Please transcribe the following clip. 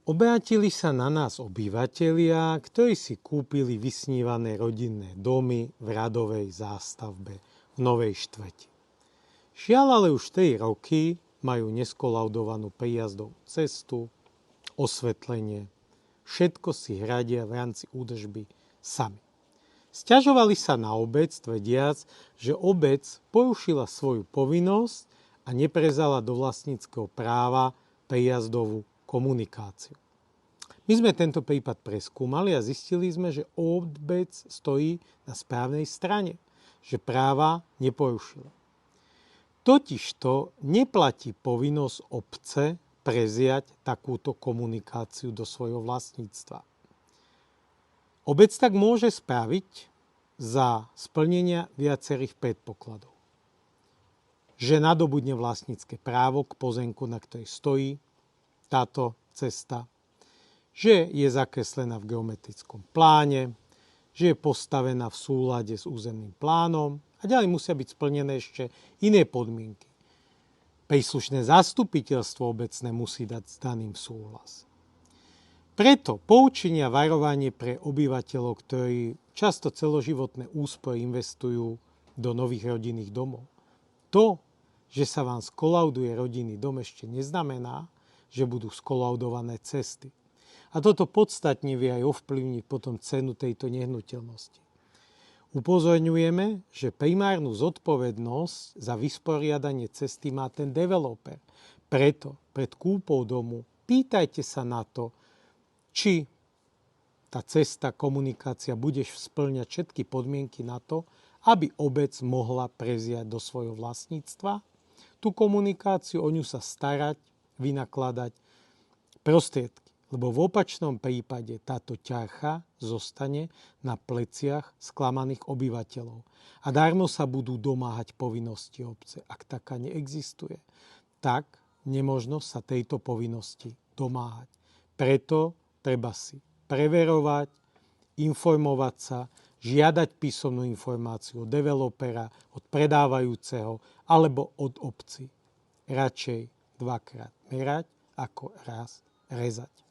Obrátili sa na nás obyvatelia, ktorí si kúpili vysnívané rodinné domy v radovej zástavbe v Novej Štvrti. Žiaľ, ale už 3 roky majú neskolaudovanú príjazdovú cestu, osvetlenie. Všetko si hradia v rámci údržby sami. Sťažovali sa na obec, tvrdiac, že obec porušila svoju povinnosť a neprevzala do vlastníckeho práva príjazdovú komunikáciu. My sme tento prípad preskúmali a zistili sme, že obec stojí na správnej strane, že práva neporušila. Totižto neplatí povinnosť obce prevziať takúto komunikáciu do svojho vlastníctva. Obec tak môže spraviť za splnenia viacerých predpokladov. Že nadobudne vlastnícke právo k pozemku, na ktorej stojí táto cesta, že je zakreslená v geometrickom pláne, že je postavená v súlade s územným plánom a ďalej musia byť splnené ešte iné podmienky. Príslušné zastupiteľstvo obecné musí dať s daným súhlas. Preto poučenia a varovanie pre obyvateľov, ktorí často celoživotné úspory investujú do nových rodinných domov. To, že sa vám skolauduje rodinný dom, ešte neznamená, že budú skolaudované cesty. A toto podstatne vie aj ovplyvniť potom cenu tejto nehnuteľnosti. Upozorňujeme, že primárnu zodpovednosť za vysporiadanie cesty má ten developer. Preto pred kúpou domu pýtajte sa na to, či tá cesta, komunikácia budeš spĺňať všetky podmienky na to, aby obec mohla prevziať do svojho vlastníctva tú komunikáciu, o ňu sa starať, vynakladať prostriedky. Lebo v opačnom prípade táto ťarcha zostane na pleciach sklamaných obyvateľov. A darmo sa budú domáhať povinnosti obce. Ak taká neexistuje, tak nemožno sa tejto povinnosti domáhať. Preto treba si preverovať, informovať sa, žiadať písomnú informáciu od developera, od predávajúceho alebo od obci. Radšej 2-krát merať, ako raz rezať.